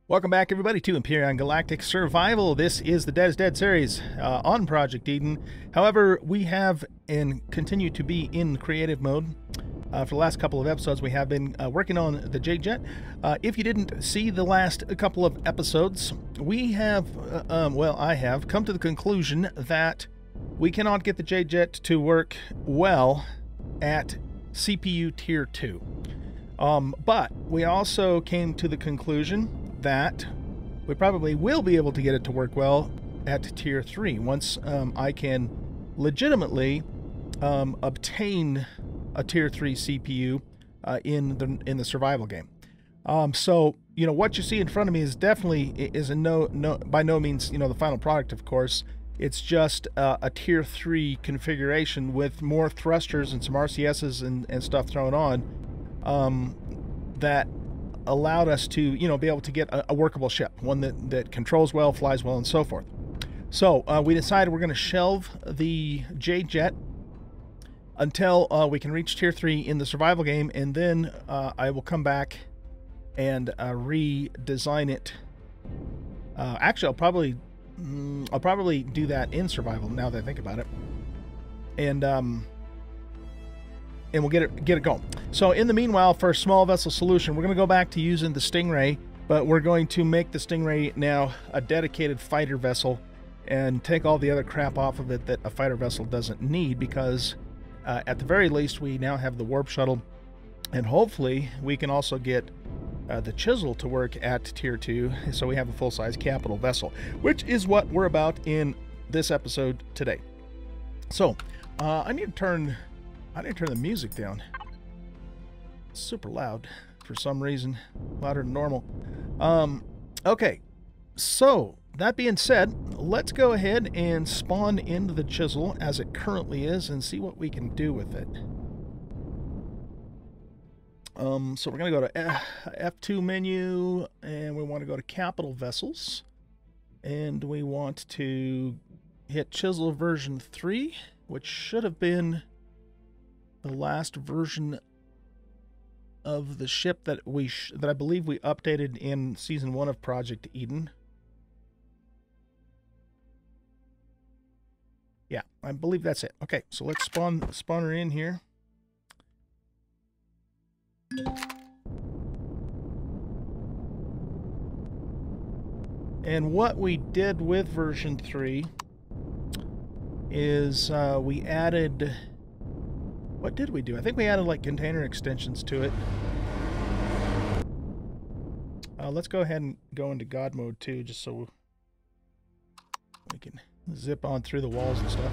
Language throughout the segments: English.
Welcome back, everybody, to Empyrion Galactic Survival. This is the Dead is Dead series on Project Eden. However, we have and continue to be in creative mode. For the last couple of episodes, we have been working on the Jade Jet. If you didn't see the last couple of episodes, we have, I have come to the conclusion that we cannot get the Jade Jet to work well at CPU Tier 2. But we also came to the conclusion that we probably will be able to get it to work well at Tier 3 once I can legitimately obtain a Tier 3 CPU in the survival game. So you know what you see in front of me is definitely by no means the final product. Of course, it's just a Tier 3 configuration with more thrusters and some RCSs and stuff thrown on that allowed us to be able to get a workable ship, one that controls well, flies well, and so forth. So we decided we're going to shelve the Jade Jet until we can reach Tier 3 in the survival game, and then I will come back and redesign it. Actually, I'll probably do that in survival now that I think about it, and we'll get it going. So in the meanwhile, for a small vessel solution, we're going to go back to using the Stingray, but we're going to make the Stingray now a dedicated fighter vessel and take all the other crap off of it that a fighter vessel doesn't need, because at the very least we now have the warp shuttle, and hopefully we can also get the Chisel to work at Tier 2, so we have a full-size capital vessel, which is what we're about in this episode today. So I need to turn the music down. It's super loud for some reason, louder than normal. Okay, so that being said, let's go ahead and spawn into the Chisel as it currently is and see what we can do with it. So we're going to go to F2 menu, and we want to go to Capital Vessels, and we want to hit Chisel version 3, which should have been the last version of the ship that I believe we updated in Season 1 of Project Eden. Yeah, I believe that's it. Okay, so let's spawn her in here. And what we did with version 3 is we added... What did we do? I think we added like container extensions to it. Let's go ahead and go into God mode too, just so we can zip on through the walls and stuff.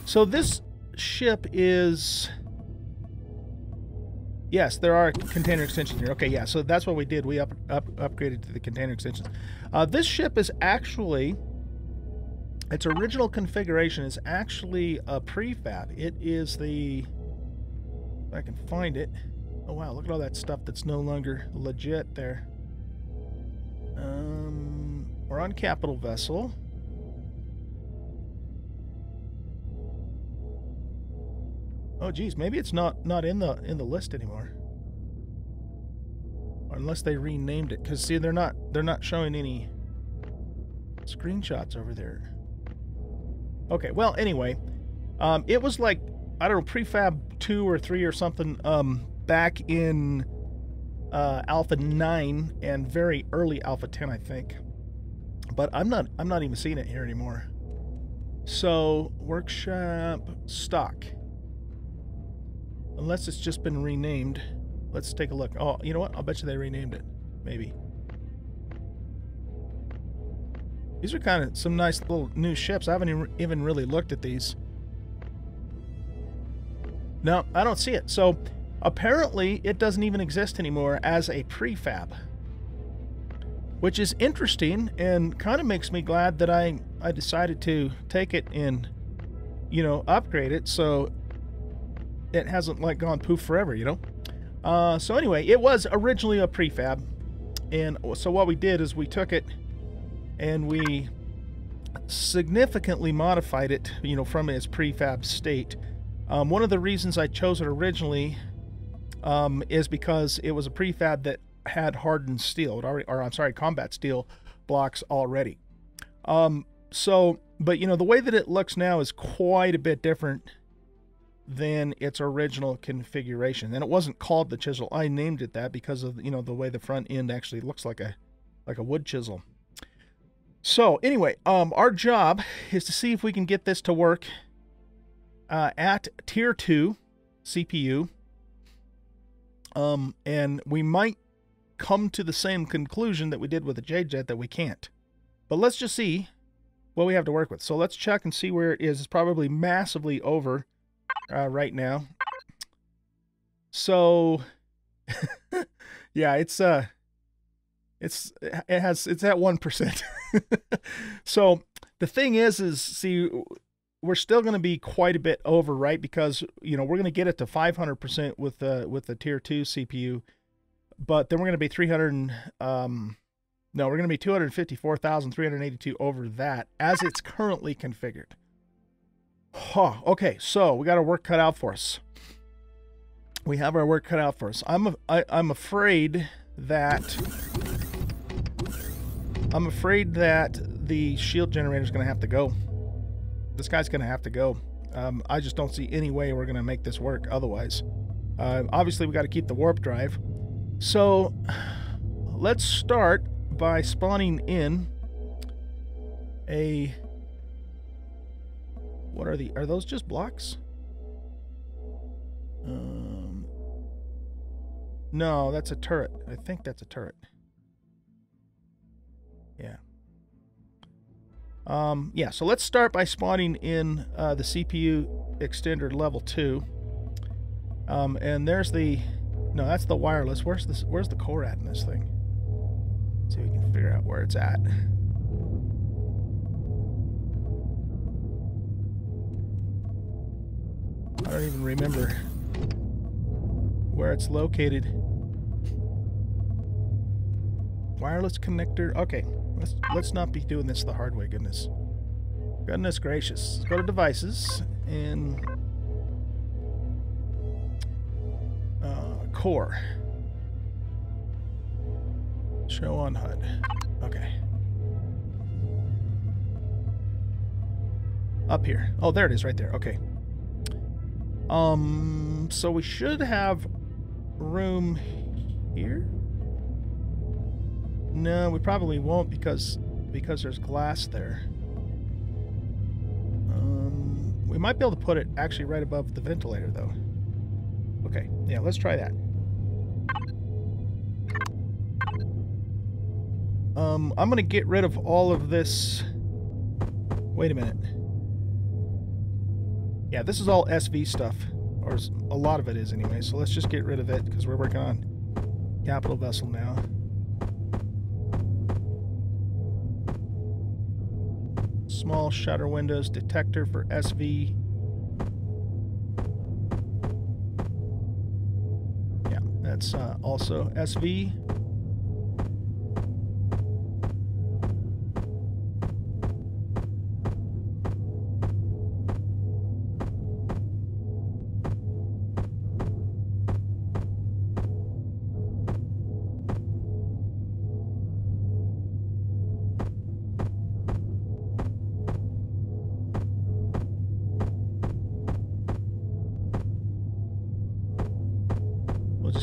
So this ship is... Yes, there are container extensions here. Okay, yeah, so that's what we did. We upgraded to the container extensions. This ship is actually... Its original configuration is actually a prefab. It is the... If I can find it. Oh wow, look at all that stuff that's no longer legit there. We're on Capital Vessel. Oh geez, maybe it's not in the list anymore. Or unless they renamed it, because see, they're not showing any screenshots over there. Okay, well, anyway, it was like, I don't know, prefab 2 or 3 or something back in Alpha 9 and very early Alpha 10, I think. But I'm not even seeing it here anymore. So, workshop stock. Unless it's just been renamed. Let's take a look. Oh, you know what? I'll bet you they renamed it. Maybe. These are kind of some nice little new ships. I haven't even really looked at these. No, I don't see it. So apparently it doesn't even exist anymore as a prefab, which is interesting and kind of makes me glad that I decided to take it and, upgrade it so it hasn't like gone poof forever, So anyway, it was originally a prefab, and so what we did is we took it and we significantly modified it, from its prefab state. One of the reasons I chose it originally is because it was a prefab that had hardened steel, combat steel blocks already. But you know, the way that it looks now is quite a bit different than its original configuration. And it wasn't called the chisel. I named it that because of, you know, the way the front end actually looks like a wood chisel. So anyway, our job is to see if we can get this to work at tier 2 CPU. And we might come to the same conclusion that we did with the J-Jet that we can't. But let's just see what we have to work with. So let's check and see where it is. It's probably massively over right now. So yeah, it's at 1%. So the thing is see, we're still going to be quite a bit over, right? Because, you know, we're going to get it to 500% with the tier 2 CPU, but then we're going to be 254,382 over that as it's currently configured. Oh, okay, so we got our work cut out for us. We have our work cut out for us. I'm afraid that the shield generator is going to have to go. This guy's going to have to go. I just don't see any way we're going to make this work otherwise. Obviously, we got to keep the warp drive. So let's start by spawning in a... What are those just blocks? No, that's a turret. I think that's a turret. Yeah. Yeah, so let's start by spawning in the CPU extender level 2. And there's the... No, that's the wireless. Where's the core at in this thing? Let's see if we can figure out where it's at. I don't even remember where it's located. Wireless connector. Okay, let's not be doing this the hard way. Goodness gracious. Let's go to devices and core. Show on HUD. Okay. Up here. Oh, there it is right there. Okay. So we should have room here. No, we probably won't because there's glass there. We might be able to put it actually right above the ventilator though. Okay, yeah, let's try that. I'm gonna get rid of all of this. Wait a minute. Yeah, this is all SV stuff, or a lot of it is anyway, so let's just get rid of it because we're working on capital vessel now. Small shutter windows detector for SV. Yeah, that's also SV.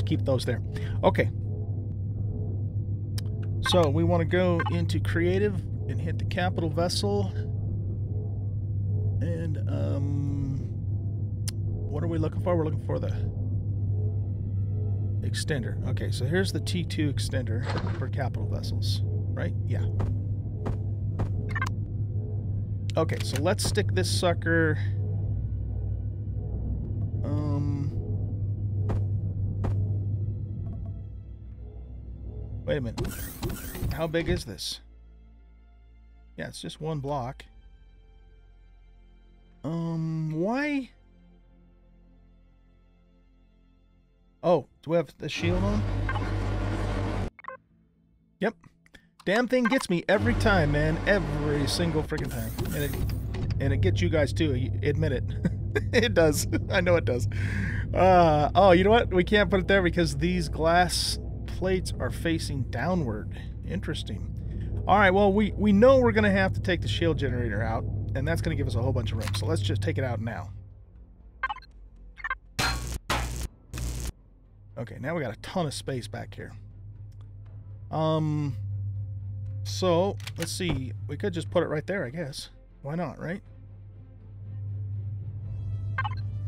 Keep those there. Okay. So we want to go into creative and hit the capital vessel. And what are we looking for? We're looking for the extender. Okay, so here's the T2 extender for capital vessels, right? Yeah. Okay, so let's stick this sucker. Wait a minute. How big is this? Yeah, it's just one block. Why? Oh, do we have the shield on? Yep. Damn thing gets me every time, man. Every single freaking time. And it gets you guys too, admit it. It does. I know it does. Oh, you know what? We can't put it there because these glass plates are facing downward. Interesting. All right, well, we know we're going to have to take the shield generator out, and that's going to give us a whole bunch of room. So let's just take it out now. Okay, now we got a ton of space back here. So, let's see. We could just put it right there, I guess. Why not, right?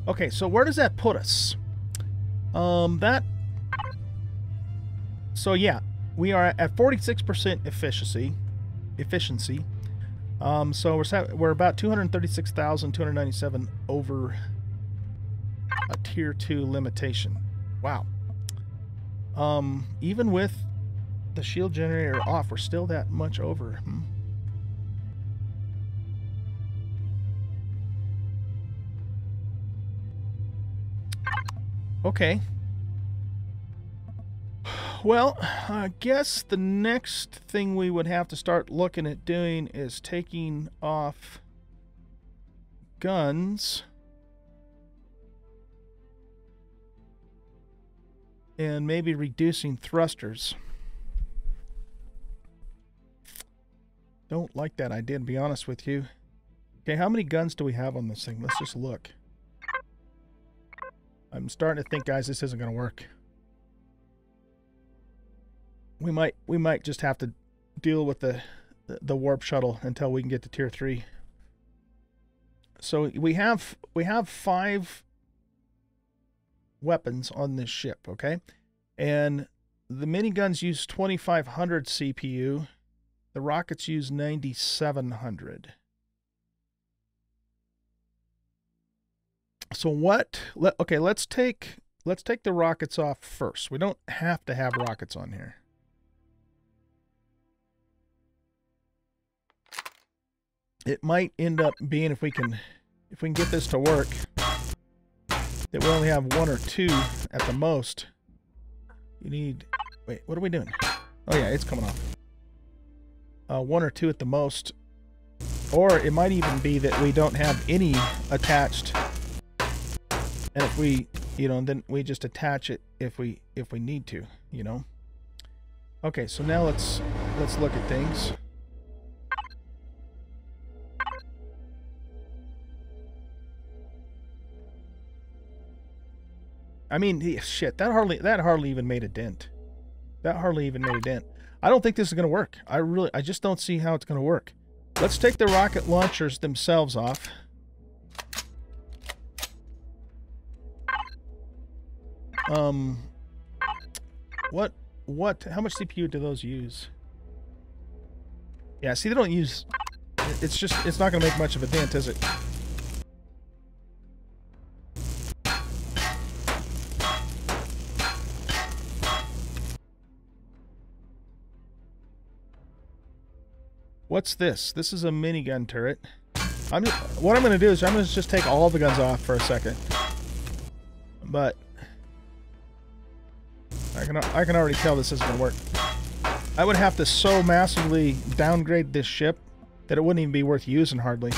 Okay, so where does that put us? So yeah, we are at 46% efficiency. So we're about 236,297 over a tier 2 limitation. Wow. Even with the shield generator off, we're still that much over. Okay. Well, I guess the next thing we would have to start looking at doing is taking off guns and maybe reducing thrusters. Don't like that idea, to be honest with you. Okay, how many guns do we have on this thing? Let's just look. I'm starting to think, guys, this isn't going to work. We might just have to deal with the warp shuttle until we can get to tier 3. So we have 5 weapons on this ship, okay? And the miniguns use 2500 CPU. The rockets use 9700. So what? Okay, let's take the rockets off first. We don't have to have rockets on here. It might end up being, if we can get this to work, that we only have 1 or 2 at the most. You need, wait, what are we doing? Oh yeah, it's coming off. 1 or 2 at the most, or it might even be that we don't have any attached, and if we, you know, then we just attach it if we need to, you know. Okay, so now let's look at things. I mean, shit, that hardly even made a dent. That hardly even made a dent. I don't think this is going to work. I just don't see how it's going to work. Let's take the rocket launchers themselves off. How much CPU do those use? Yeah, see, they don't use, it's not going to make much of a dent, is it? What's this? This is a minigun turret. What I'm going to do is I'm going to just take all the guns off for a second. But I can already tell this isn't going to work. I would have to so massively downgrade this ship that it wouldn't even be worth using hardly.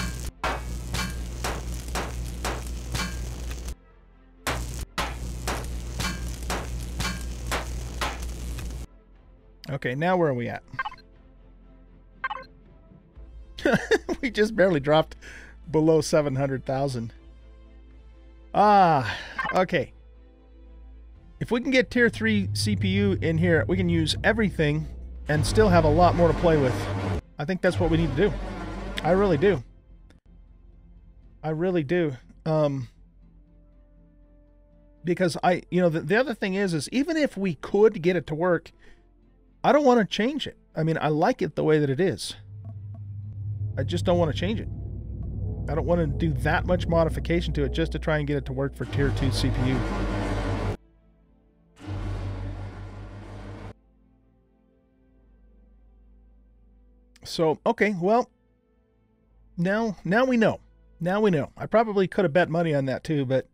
Okay, now where are we at? We just barely dropped below 700,000. Ah, okay. If we can get tier 3 CPU in here, we can use everything and still have a lot more to play with. I think that's what we need to do. I really do. I really do. Because the other thing is even if we could get it to work, I don't want to change it. I mean, I like it the way that it is. I just don't want to change it. I don't want to do that much modification to it just to try and get it to work for tier 2 CPU. So, okay, well, now we know. Now we know. I probably could have bet money on that too, but,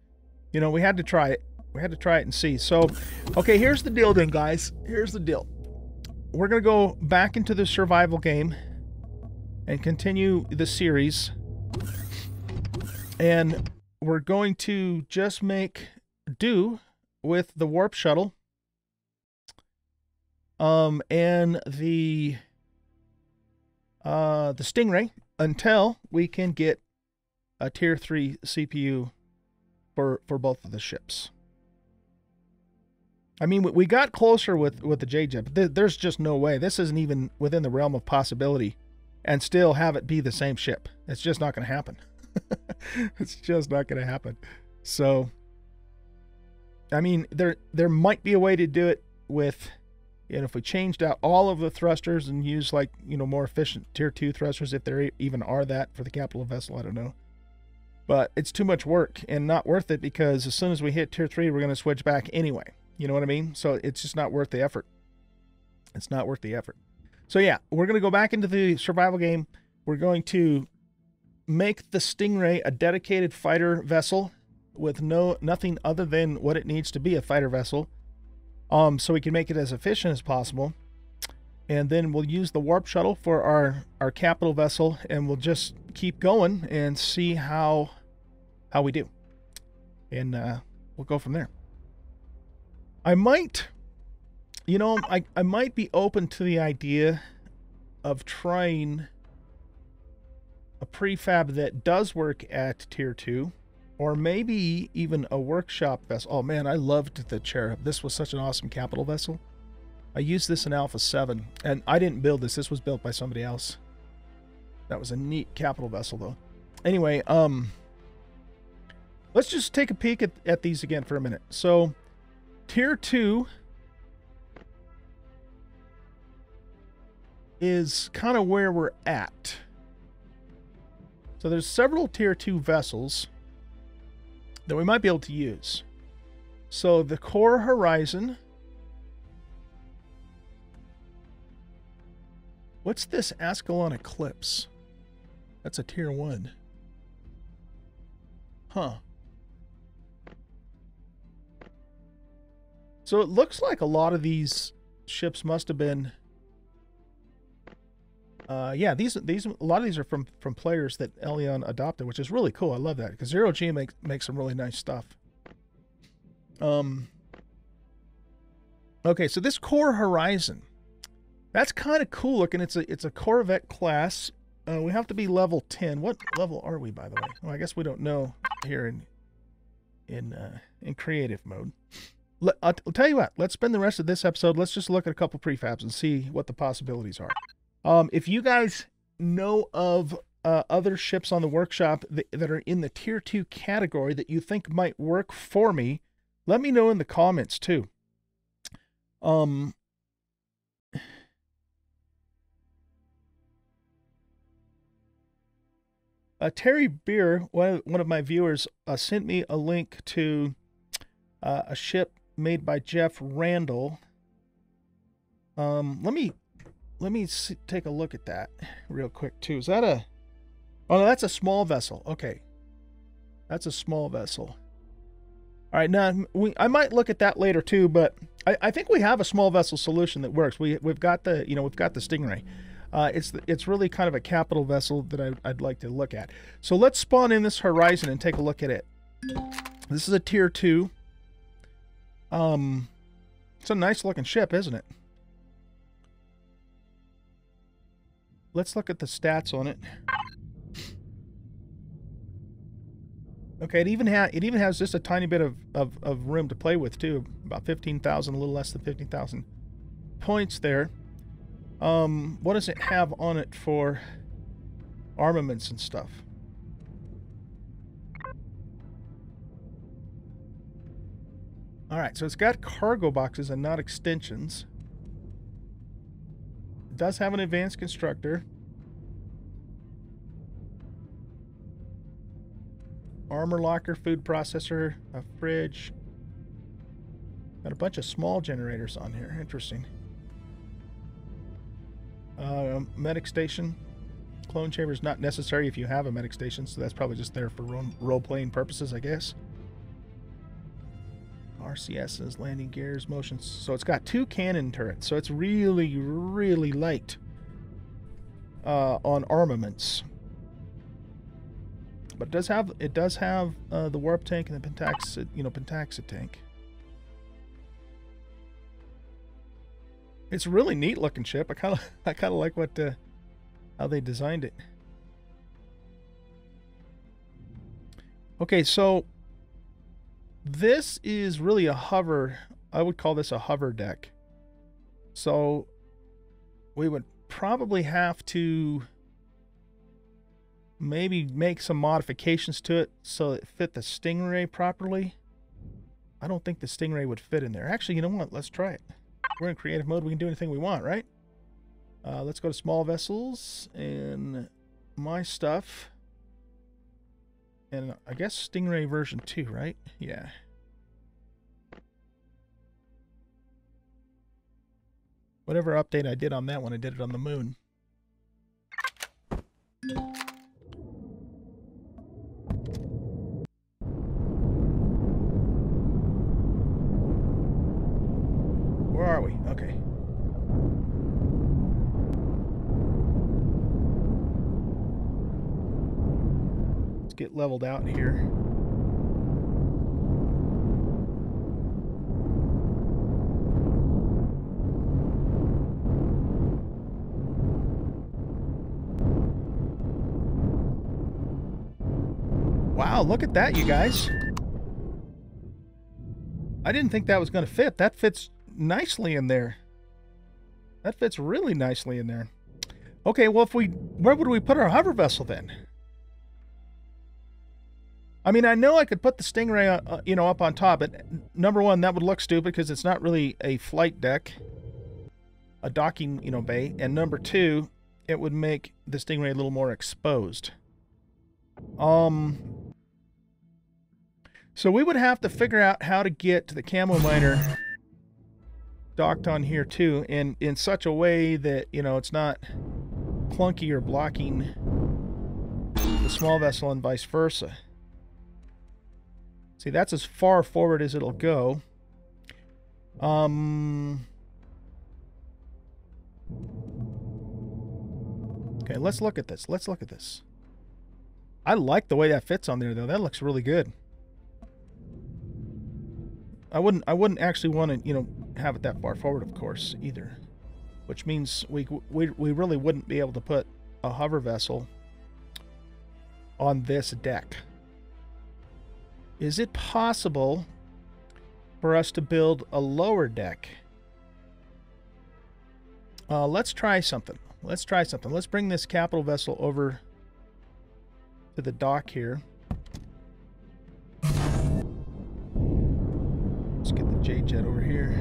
you know, we had to try it. We had to try it and see. So, okay, here's the deal then, guys. Here's the deal. We're going to go back into the survival game and continue the series. And we're going to just make do with the warp shuttle and the Stingray until we can get a tier 3 CPU for both of the ships. I mean, we got closer with the J-Jet, but there's just no way. This isn't even within the realm of possibility, and still have it be the same ship. It's just not going to happen. It's just not going to happen. So, I mean, there might be a way to do it with, you know, if we changed out all of the thrusters and use, like, you know, more efficient tier 2 thrusters, if there even are that for the capital vessel, I don't know. But it's too much work and not worth it, because as soon as we hit tier 3, we're going to switch back anyway. You know what I mean? So it's just not worth the effort. It's not worth the effort. So yeah, we're going to go back into the survival game. We're going to make the Stingray a dedicated fighter vessel with nothing other than what it needs to be, a fighter vessel. So we can make it as efficient as possible. And then we'll use the warp shuttle for our capital vessel, and we'll just keep going and see how we do. And we'll go from there. I might, you know, I might be open to the idea of trying a prefab that does work at tier 2, or maybe even a workshop vessel. Oh man, I loved the Cherub. This was such an awesome capital vessel. I used this in Alpha 7, and I didn't build this. This was built by somebody else. That was a neat capital vessel, though. Anyway, let's just take a peek at these again for a minute. So, tier 2 is kind of where we're at. So there's several tier 2 vessels that we might be able to use. So the Core Horizon. What's this Ascalon Eclipse? That's a tier 1. Huh. So it looks like a lot of these ships must have been, yeah, a lot of these are from players that Empyrion adopted, which is really cool. I love that, because Zero G makes some really nice stuff. Okay, so this Core Horizon, that's kind of cool looking. It's a Corvette class. We have to be level 10. What level are we, by the way? Well, I guess we don't know here in creative mode. I'll tell you what, let's spend the rest of this episode, let's just look at a couple prefabs and see what the possibilities are. If you guys know of other ships on the workshop that are in the tier 2 category that you think might work for me, let me know in the comments too. Terry Beer, one of my viewers, sent me a link to a ship made by Jeff Randall. Let me take a look at that real quick too. Is that a... Oh no, that's a small vessel. Okay, that's a small vessel. All right, now I might look at that later too, but I think we have a small vessel solution that works. We've got the Stingray. It's really kind of a capital vessel that I'd like to look at. So let's spawn in this Horizon and take a look at it. This is a tier 2. It's a nice looking ship, isn't it? Let's look at the stats on it. Okay, it even has just a tiny bit of room to play with too. About 15,000, a little less than 15,000 points there. What does it have on it for armaments and stuff? Alright, so it's got cargo boxes and not extensions. It does have an advanced constructor. Armor locker, food processor, a fridge. Got a bunch of small generators on here. Interesting. Medic station. Clone chamber is not necessary if you have a medic station, so that's probably just there for role-playing purposes, I guess. RCSs, landing gears, motions. So it's got 2 cannon turrets, so it's really, really light on armaments. but it does have the warp tank and the pentaxid tank. It's a really neat looking ship. I kind of like what how they designed it. Okay, so this is really a hover. I would call this a hover deck. So we would probably have to maybe make some modifications to it so it fit the Stingray properly. I don't think the Stingray would fit in there. Actually, you know what? Let's try it. We're in creative mode. We can do anything we want, right? Let's go to small vessels and my stuff. And I guess Stingray version 2, right? Yeah. Whatever update I did on that one, I did it on the moon. Where are we? Okay. Let's get leveled out here. Wow, look at that, you guys. I didn't think that was going to fit. That fits nicely in there. That fits really nicely in there. Okay, well, where would we put our hover vessel then? I mean, I know I could put the Stingray, you know, up on top, but number one, that would look stupid because it's not really a flight deck, a docking, you know, bay. And number two, it would make the Stingray a little more exposed. So we would have to figure out how to get to the camo miner docked on here too, and in such a way that, you know, it's not clunky or blocking the small vessel and vice versa. See, that's as far forward as it'll go. Okay, let's look at this. Let's look at this. I like the way that fits on there, though. That looks really good. I wouldn't actually want to, you know, have it that far forward, of course, either. Which means we really wouldn't be able to put a hover vessel on this deck. Is it possible for us to build a lower deck? Let's try something. Let's try something. Let's bring this capital vessel over to the dock here. Let's get the J-Jet over here.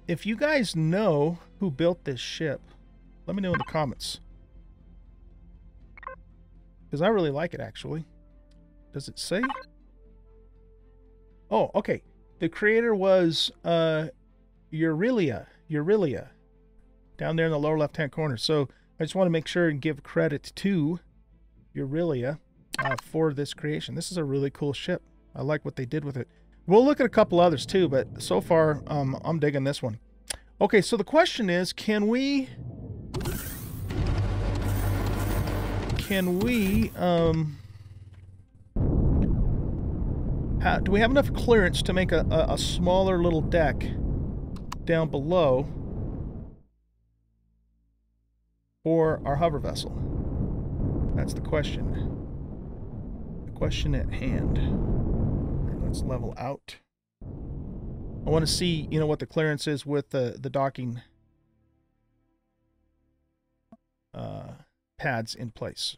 If you guys know who built this ship, let me know in the comments. Because I really like it, actually. Does it say? Oh, okay. The creator was Aurelia. Down there in the lower left-hand corner. So I just want to make sure and give credit to Aurelia for this creation. This is a really cool ship. I like what they did with it. We'll look at a couple others too, but so far I'm digging this one. Okay, so the question is, can we do we have enough clearance to make a smaller little deck down below for our hover vessel? That's the question. The question at hand. Let's level out. I want to see, you know, what the clearance is with the docking pads in place.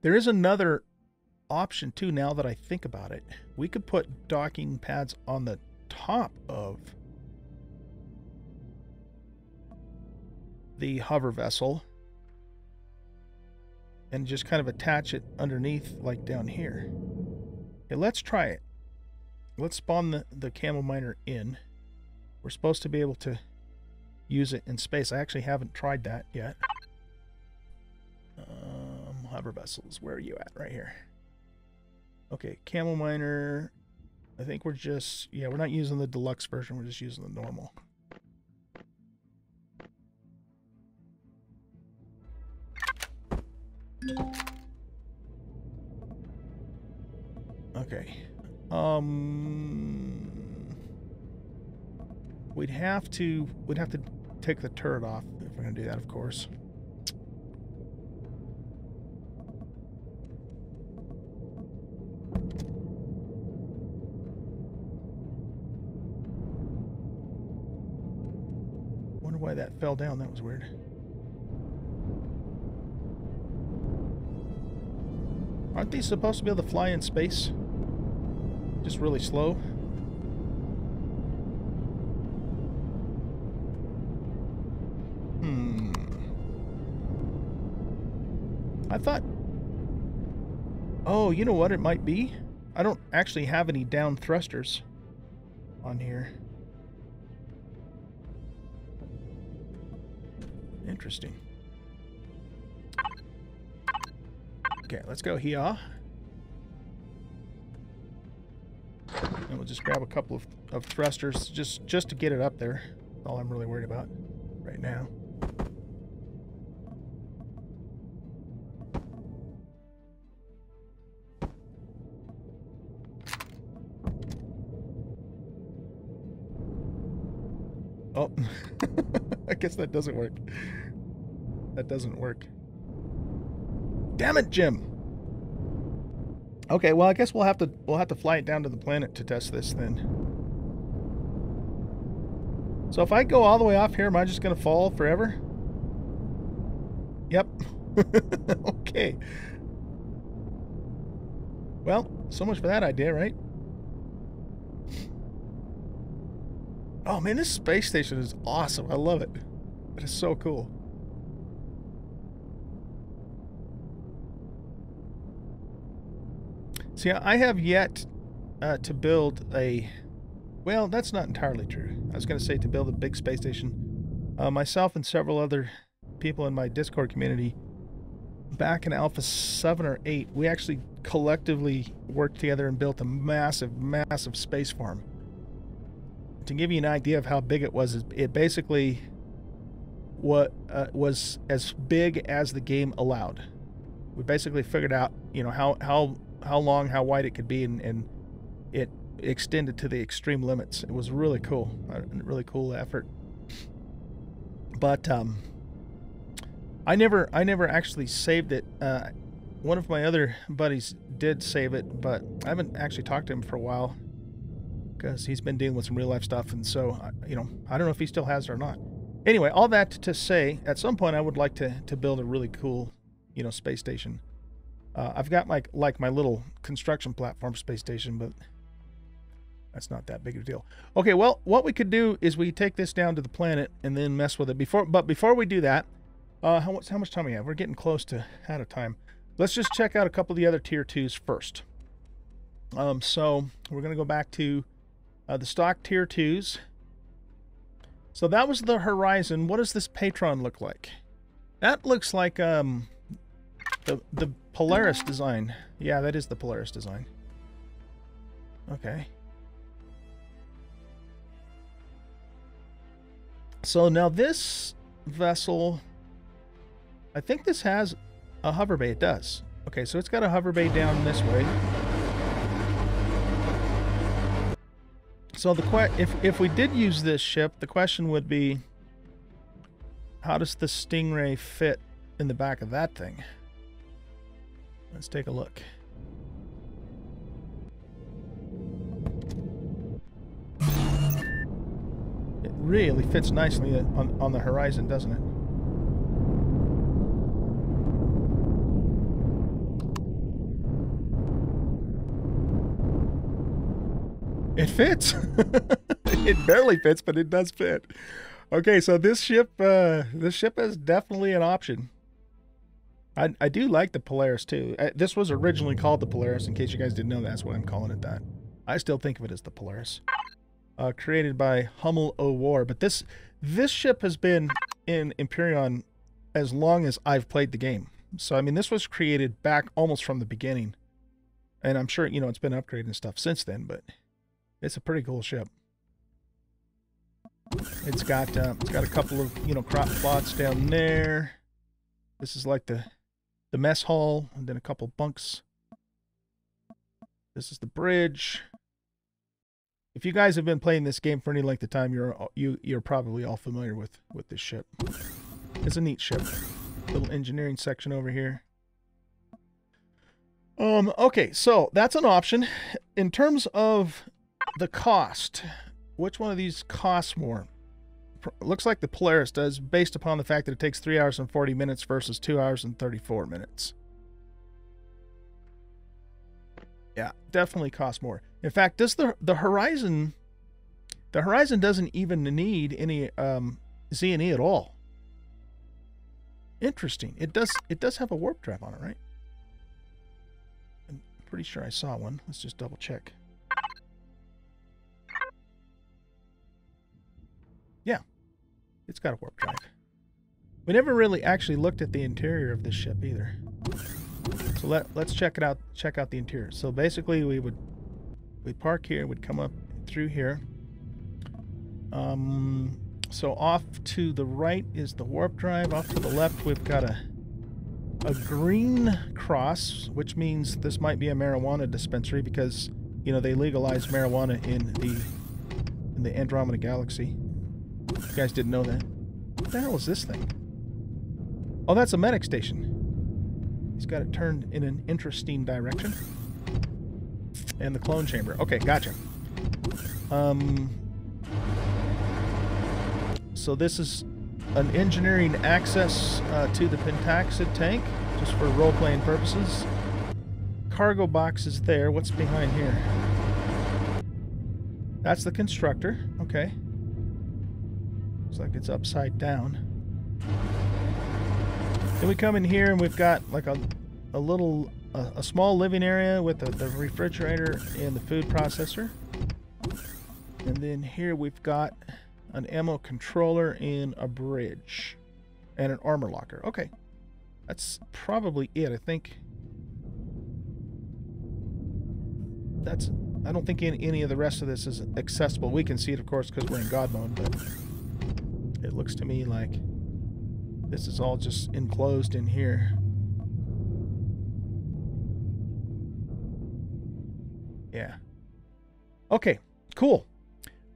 There is another option too, now that I think about it. We could put docking pads on the top of the hover vessel and just kind of attach it underneath, like down here. Okay, let's try it. Let's spawn the camo miner in. We're supposed to be able to use it in space. I actually haven't tried that yet. Hover vessels, where are you at? Right here. Okay, camo miner. I think we're just, yeah, we're not using the deluxe version. We're just using the normal. Okay. We'd have to take the turret off if we're gonna do that, of course. Wonder why that fell down. That was weird. Aren't these supposed to be able to fly in space? Just really slow? I thought... Oh, you know what it might be? I don't actually have any down thrusters on here. Interesting. Okay, let's go here. And we'll just grab a couple of thrusters just to get it up there. That's all I'm really worried about right now. Oh, I guess that doesn't work. That doesn't work. Damn it, Jim. Okay, well, I guess we'll have to fly it down to the planet to test this then. So if I go all the way off here, am I just gonna fall forever? Yep. Okay. Well, so much for that idea, right? Oh man, this space station is awesome. I love it. It is so cool. See, I have yet to build a... Well, that's not entirely true. I was going to say to build a big space station. Myself and several other people in my Discord community, back in Alpha 7 or 8, we actually collectively worked together and built a massive, massive space farm. To give you an idea of how big it was, it basically was as big as the game allowed. We basically figured out, you know, how long, how wide it could be, and it extended to the extreme limits. It was really cool, a really cool effort. But I never actually saved it. One of my other buddies did save it, but I haven't actually talked to him for a while because he's been dealing with some real life stuff, and so you know, I don't know if he still has it or not. Anyway, all that to say, at some point I would like to build a really cool, you know, space station. I've got my little construction platform space station, but that's not that big of a deal. Okay, well, what we could do is we take this down to the planet and then mess with it. Before we do that, how much time we have? We're getting close to out of time. Let's just check out a couple of the other tier 2s first. So we're going to go back to the stock tier 2s. So that was the Horizon. What does this Patron look like? That looks like the Polaris design. Yeah, that is the Polaris design. Okay. So now this vessel, I think this has a hover bay. It does. Okay, so it's got a hover bay down this way. So if we did use this ship, the question would be, how does the Stingray fit in the back of that thing? Let's take a look. It really fits nicely on the Horizon, doesn't it? It fits. It barely fits, but it does fit. Okay, so this ship is definitely an option. I do like the Polaris too. This was originally called the Polaris. In case you guys didn't know, that's why I'm calling it that. I still think of it as the Polaris. Created by Hummel O'War. But this ship has been in Empyrion as long as I've played the game. So I mean, this was created back almost from the beginning. And I'm sure, you know, it's been upgraded and stuff since then, but It's a pretty cool ship. It's got a couple of, you know, crop plots down there. This is like the mess hall, and then a couple bunks. This is the bridge. If you guys have been playing this game for any length of time, you're probably all familiar with this ship. It's a neat ship. Little engineering section over here. Okay, so that's an option. In terms of the cost, which one of these costs more? Looks like the Polaris does, based upon the fact that it takes 3 hours and 40 minutes versus 2 hours and 34 minutes. Yeah, definitely costs more. In fact, does the Horizon doesn't even need any Z&E at all. Interesting. It does have a warp drive on it, right? I'm pretty sure I saw one. Let's just double check. Yeah, it's got a warp drive. We never really actually looked at the interior of this ship either. So let's check it out. Check out the interior. So basically, we'd park here. We'd come up through here. So off to the right is the warp drive. Off to the left, we've got a green cross, which means this might be a marijuana dispensary because, you know, they legalized marijuana in the Andromeda Galaxy. You guys didn't know that. What the hell is this thing? Oh, that's a medic station. He's got it turned in an interesting direction. And the clone chamber. Okay, gotcha. So this is an engineering access to the Pentaxid tank, just for role-playing purposes. Cargo box is there. What's behind here? That's the constructor. Okay. Looks like it's upside down. Then we come in here and we've got like a small living area with the refrigerator and the food processor. And then here we've got an ammo controller and a bridge and an armor locker. Okay, that's probably it. I think that's. I don't think any of the rest of this is accessible. We can see it, of course, because we're in God mode, but it looks to me like this is all just enclosed in here. Yeah. Okay, cool.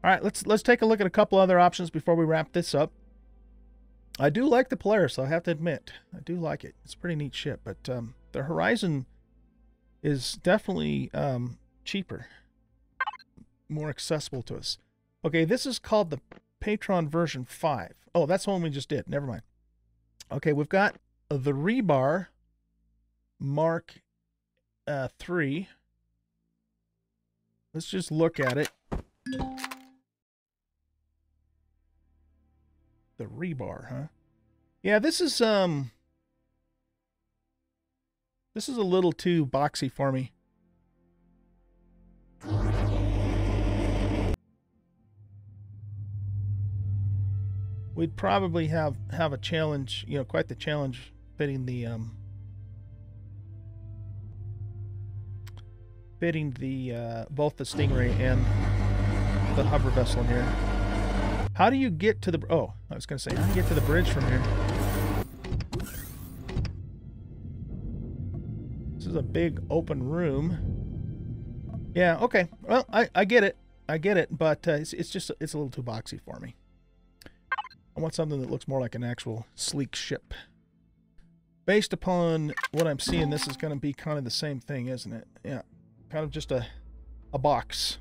All right, let's take a look at a couple other options before we wrap this up. I do like the Polaris, I have to admit. I do like it. It's a pretty neat ship, but the Horizon is definitely cheaper, more accessible to us. Okay, this is called the Patron version 5. Oh, that's the one we just did. Never mind. Okay, we've got the Rebar Mark 3. Let's just look at it. The Rebar, huh? Yeah, this is a little too boxy for me. We'd probably have a challenge, you know, quite the challenge fitting the both the Stingray and the hover vessel in here. How do you get to the... Oh, I was going to say, how do you get to the bridge from here? This is a big open room. Yeah, okay. Well, I get it. I get it, but it's a little too boxy for me. I want something that looks more like an actual sleek ship. Based upon what I'm seeing, this is going to be kind of the same thing, isn't it? Yeah, kind of just a box.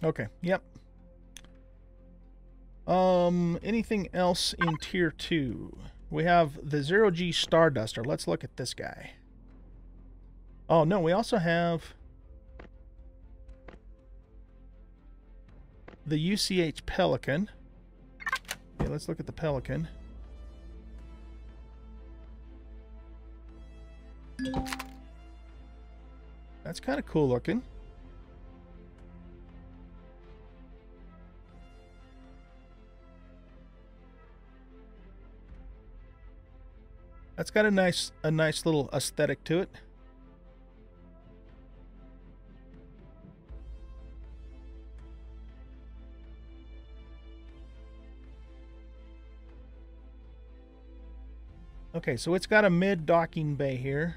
Okay, yep. Anything else in Tier 2? We have the 0G Starduster. Let's look at this guy. Oh, no, we also have the UCH Pelican. Okay, let's look at the Pelican. That's kind of cool looking. That's got a nice little aesthetic to it. Okay, so it's got a mid-docking bay here.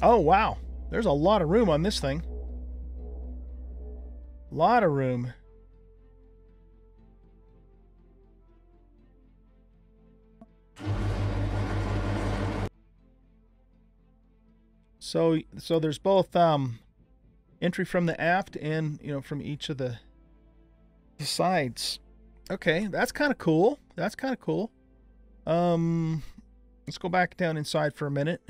Oh, wow. There's a lot of room on this thing. A lot of room. So there's both entry from the aft and, you know, from each of the sides. Okay, that's kind of cool. That's kind of cool. Let's go back down inside for a minute.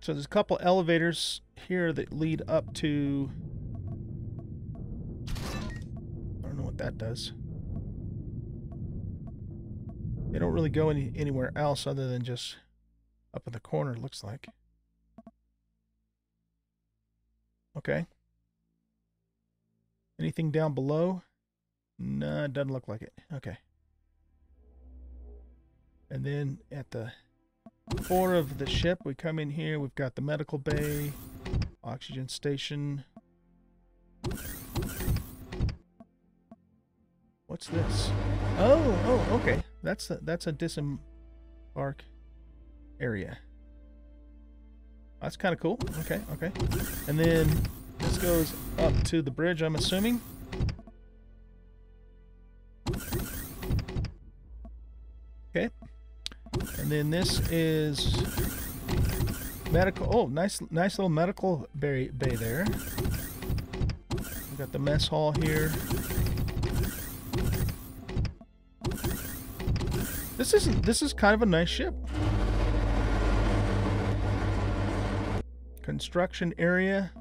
So there's a couple elevators here that lead up to... I don't know what that does. They don't really go anywhere else other than just up in the corner, it looks like. Okay. Anything down below? No, it doesn't look like it. Okay. And then at the fore of the ship, we come in here. We've got the medical bay, oxygen station. What's this? Oh, okay. That's a disembark area. That's kind of cool. Okay. And then this goes up to the bridge, I'm assuming. Okay. And then this is medical. Oh, nice little medical bay there. We've got the mess hall here. This is kind of a nice ship. Construction area.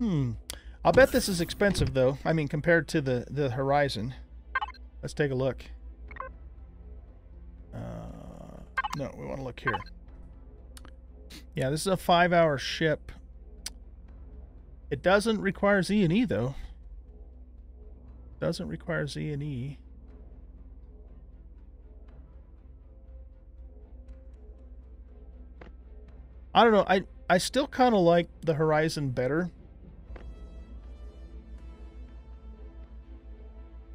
I'll bet this is expensive though. I mean, compared to the Horizon. Let's take a look. No, we want to look here. Yeah, this is a 5-hour ship. It doesn't require Z&E though. Doesn't require Z&E. I don't know. I still kind of like the Horizon better.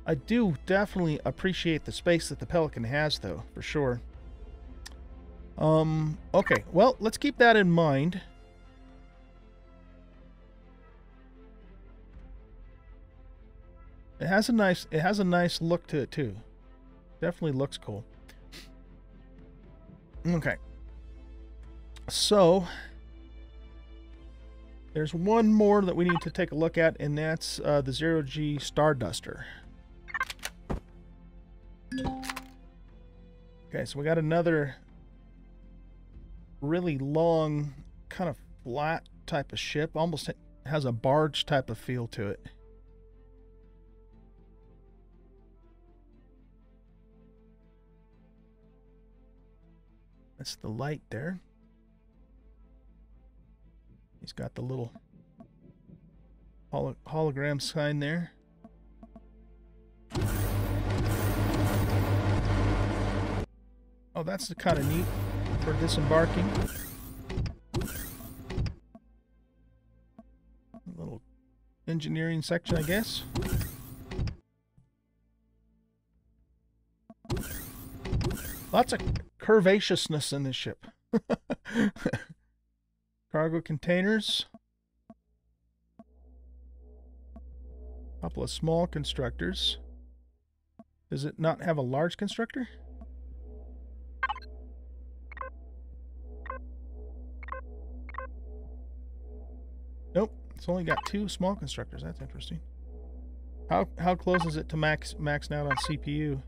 I do definitely appreciate the space that the Pelican has, though, for sure. Okay. Well, let's keep that in mind. It has a nice look to it too. Definitely looks cool. Okay. So there's one more that we need to take a look at, and that's the 0G Starduster. Okay, so we got another really long, kind of flat type of ship. Almost has a barge type of feel to it. That's the light there. He's got the little hologram sign there. Oh, that's kind of neat for disembarking. A little engineering section, I guess. Lots of curvaceousness in this ship. Cargo containers. A couple of small constructors. Does it not have a large constructor? Nope, it's only got 2 small constructors. That's interesting. How close is it to maxing out on CPU?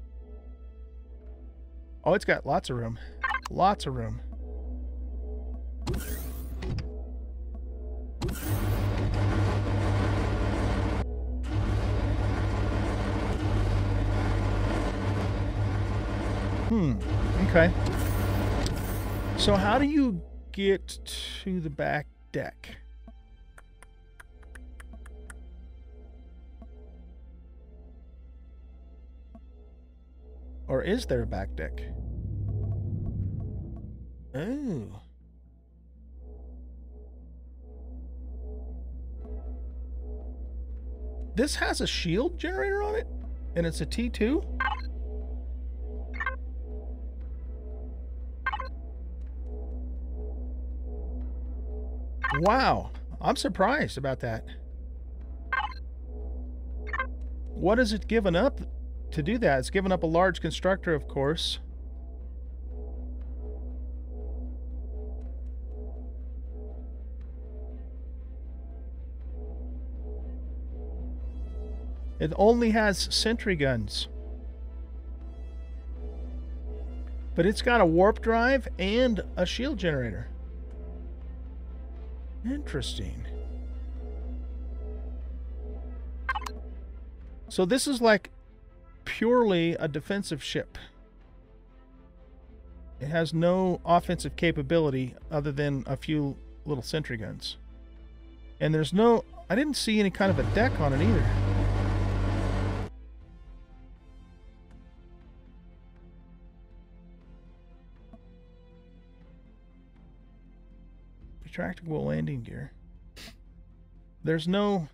Oh, it's got lots of room. Lots of room. Okay. So how do you get to the back deck? Or is there a back deck? Oh. This has a shield generator on it? And it's a T2? Wow. I'm surprised about that. What has it given up to do that? It's given up a large constructor, of course. It only has sentry guns. But it's got a warp drive and a shield generator. Interesting. So this is like purely a defensive ship. It has no offensive capability other than a few little sentry guns. And there's no... I didn't see any kind of a deck on it either. Retractable landing gear. There's no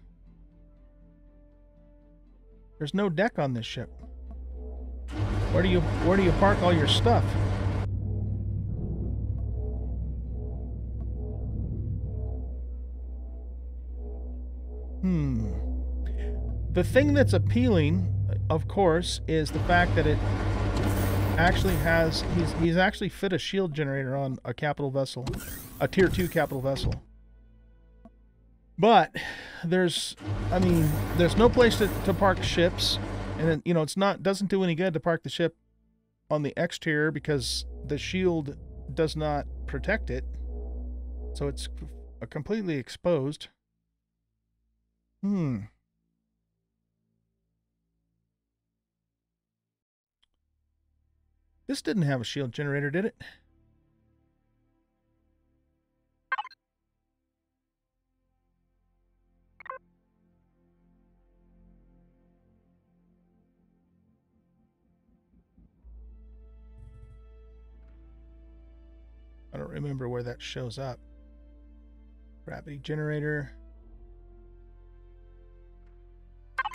deck on this ship. Where do you park all your stuff? The thing that's appealing, of course, is the fact that it actually has he's actually fit a shield generator on a capital vessel, a tier 2 capital vessel. But there's no place to park ships, and you know, doesn't do any good to park the ship on the exterior because the shield does not protect it, so it's completely exposed. This didn't have a shield generator, did it? I don't remember where that shows up. Gravity generator.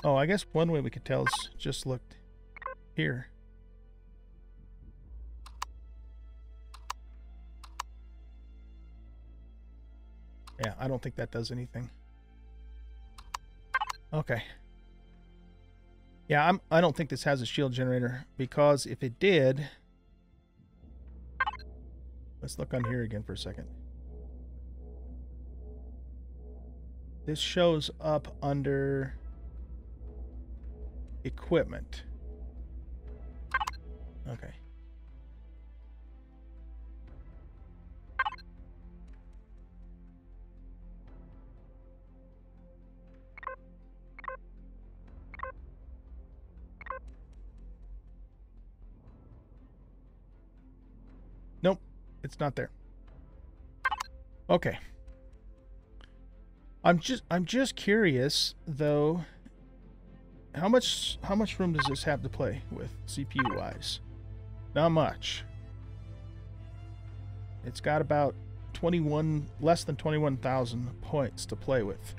Oh, I guess one way we could tell is just look here. Yeah, I don't think that does anything. Okay. Yeah, I don't think this has a shield generator, because if it did... Let's look on here again for a second. This shows up under equipment. Okay. Nope, it's not there. Okay. I'm just curious though, how much room does this have to play with CPU wise? Not much. It's got about less than 21,000 points to play with.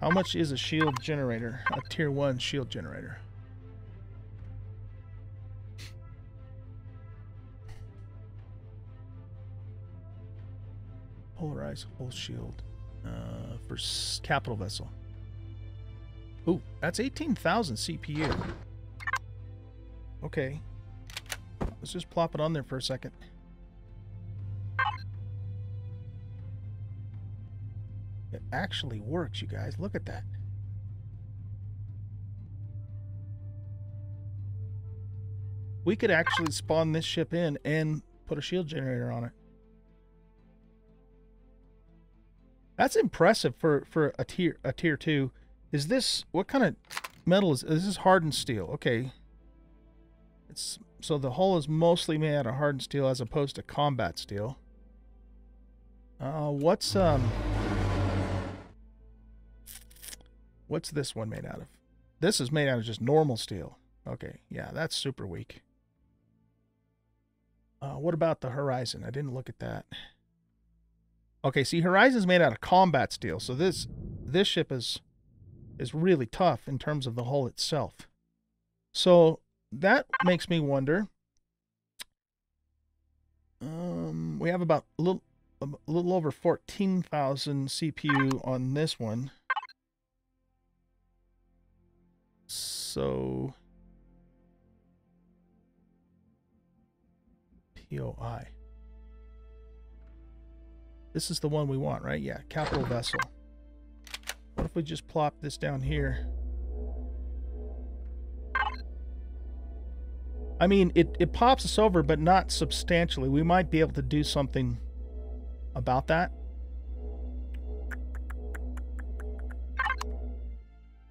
How much is a shield generator, a tier 1 shield generator? Polarized hull shield for capital vessel. Ooh, that's 18,000 CPU. Okay. Let's just plop it on there for a second. It actually works, you guys. Look at that. We could actually spawn this ship in and put a shield generator on it. That's impressive for a tier 2. Is this, what kind of metal is this? Is hardened steel? Okay. So the hull is mostly made out of hardened steel as opposed to combat steel. What's this one made out of? This is made out of just normal steel. Okay, yeah, that's super weak. What about the Horizon? I didn't look at that. Okay, see, Horizon's made out of combat steel, so this ship is really tough in terms of the hull itself. So that makes me wonder. We have about a little over 14,000 CPU on this one. So POI. This is the one we want, right? Yeah, capital vessel. What if we just plop this down here? I mean, it pops us over, but not substantially. We might be able to do something about that.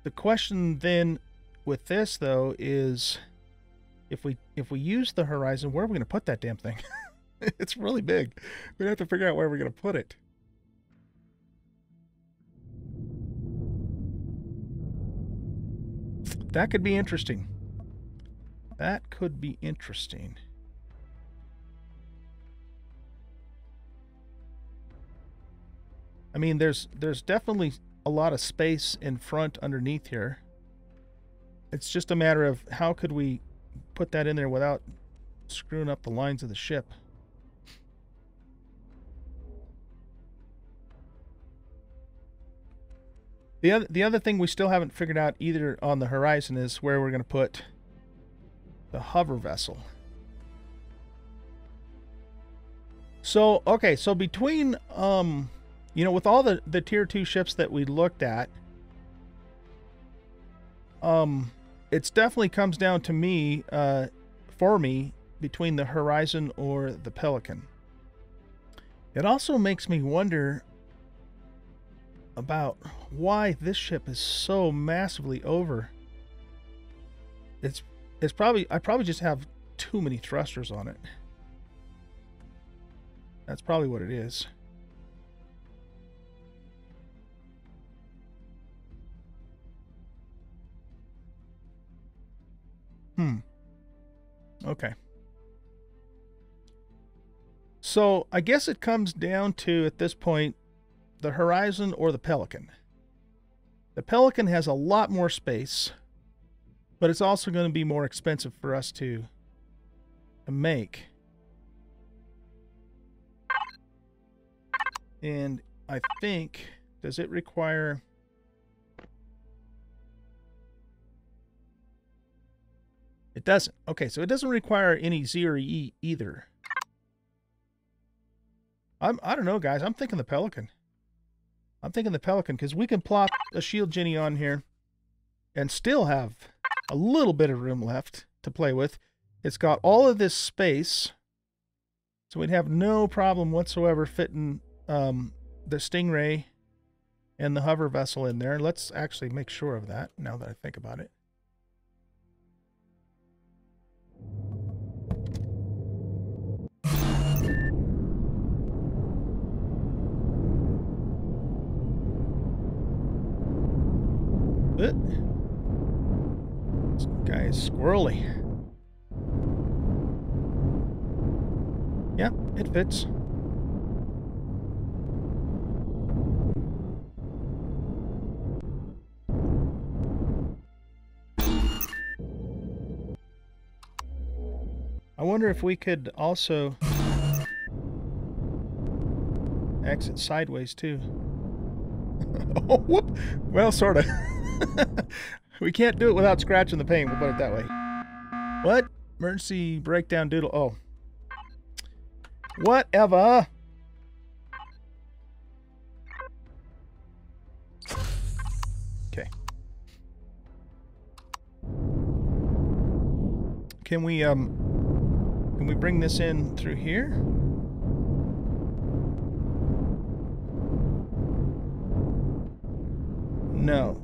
The question then with this, though, is if we use the Horizon, where are we going to put that damn thing? It's really big. We'd have to figure out where we're going to put it. That could be interesting. That could be interesting. I mean, there's definitely a lot of space in front underneath here. It's just a matter of how could we put that in there without screwing up the lines of the ship. The other thing we still haven't figured out either on the Horizon is where we're going to put the hover vessel. So, okay, so between, you know, with all the tier 2 ships that we looked at, it's definitely comes down to me, for me, between the Horizon or the Pelican. It also makes me wonder about why this ship is so massively over. It's probably, I probably just have too many thrusters on it. That's probably what it is. Okay. So I guess it comes down to, at this point, the Horizon or the Pelican. The Pelican has a lot more space, but it's also going to be more expensive for us to make. And I think, does it require... It doesn't. Okay, so it doesn't require any Z or E either. I don't know, guys. I'm thinking the Pelican. I'm thinking the Pelican, because we can plop a shield Jenny on here and still have a little bit of room left to play with. It's got all of this space, so we'd have no problem whatsoever fitting the Stingray and the hover vessel in there. Let's actually make sure of that now that I think about it. This guy is squirrely. Yep, it fits. I wonder if we could also exit sideways too. Oh, whoop! Well, sort of. We can't do it without scratching the paint, we'll put it that way. What? Emergency breakdown doodle. Oh. Whatever. Okay. Can we bring this in through here? No.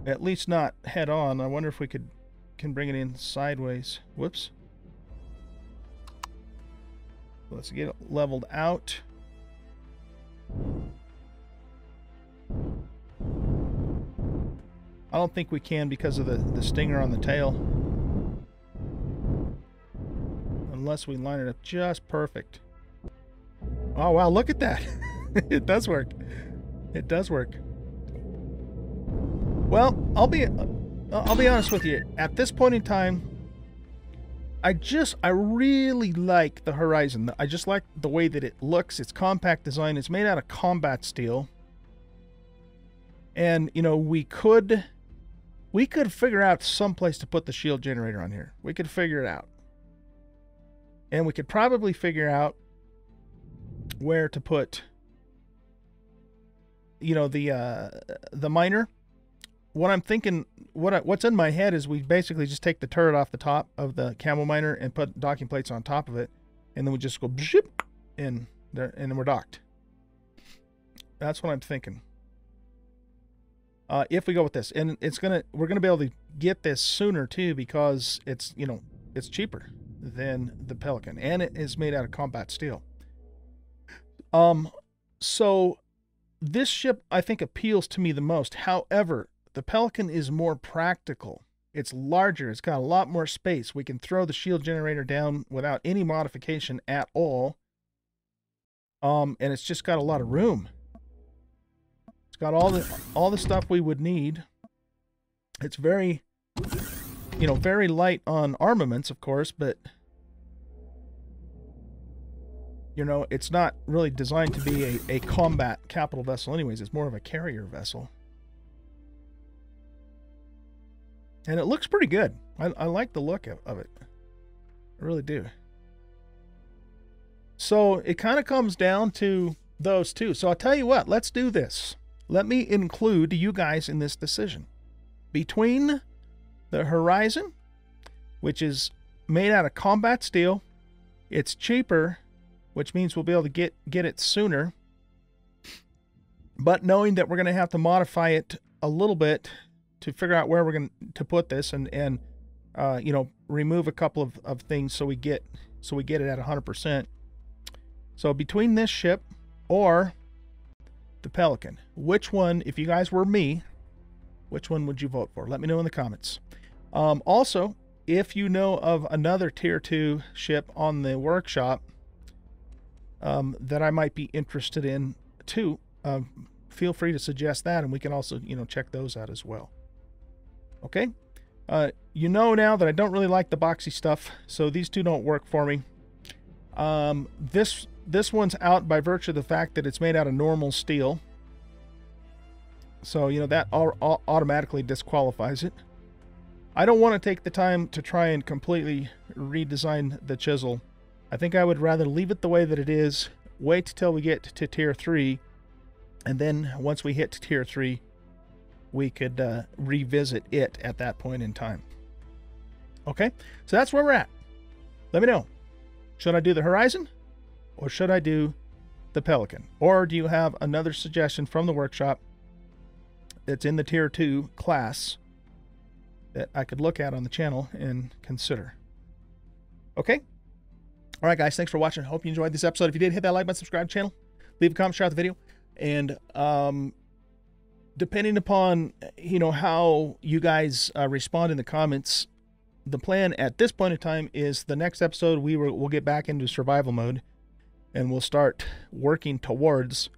At least not head on. I wonder if we can bring it in sideways. Whoops. Let's get it leveled out. I don't think we can because of the stinger on the tail. unless we line it up just perfect. Oh, wow, look at that. It does work. It does work. Well, I'll be honest with you. At this point in time, I really like the Horizon. I just like the way that it looks. It's compact design. It's made out of combat steel. And, you know, we could figure out some place to put the shield generator on here. We could figure it out. And we could probably figure out where to put, you know, the miner. What I'm thinking, what's in my head is we basically just take the turret off the top of the camo miner and put docking plates on top of it, and then we just go zip in there, and then we're docked. That's what I'm thinking. If we go with this, and we're gonna be able to get this sooner too, because it's, you know, it's cheaper than the Pelican, and it is made out of combat steel. So this ship, I think, appeals to me the most. However, the Pelican is more practical. It's larger. It's got a lot more space. We can throw the shield generator down without any modification at all. And it's just got a lot of room. It's got all the stuff we would need. It's very, you know, very light on armaments, of course, but, you know, it's not really designed to be a combat capital vessel anyways. It's more of a carrier vessel. And it looks pretty good. I like the look of it. I really do. So it kind of comes down to those two. So I'll tell you what, let's do this. Let me include you guys in this decision. Between the Horizon, which is made out of combat steel, it's cheaper, which means we'll be able to get it sooner. But knowing that we're going to have to modify it a little bit to figure out where we're going to put this, and you know, remove a couple of things so we get it at 100%. So between this ship or the Pelican, which one, if you guys were me, which one would you vote for? Let me know in the comments. Also, if you know of another tier 2 ship on the workshop that I might be interested in too, feel free to suggest that, and we can also, you know, check those out as well. Okay, you know now that I don't really like the boxy stuff, so these two don't work for me. This one's out by virtue of the fact that it's made out of normal steel, so you know that automatically disqualifies it. I don't want to take the time to try and completely redesign the chisel. I think I would rather leave it the way that it is, wait till we get to tier 3, and then once we hit tier 3, we could revisit it at that point in time. Okay, so that's where we're at. Let me know. Should I do the Horizon or should I do the Pelican? Or do you have another suggestion from the workshop that's in the tier 2 class that I could look at on the channel and consider? Okay. All right, guys. Thanks for watching. I hope you enjoyed this episode. If you did, hit that like button, subscribe to the channel, leave a comment, share out the video, and depending upon, you know, how you guys respond in the comments, the plan at this point in time is the next episode we'll get back into survival mode, and we'll start working towards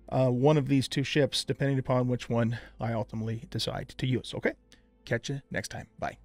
one of these two ships, depending upon which one I ultimately decide to use. Okay, catch you next time. Bye.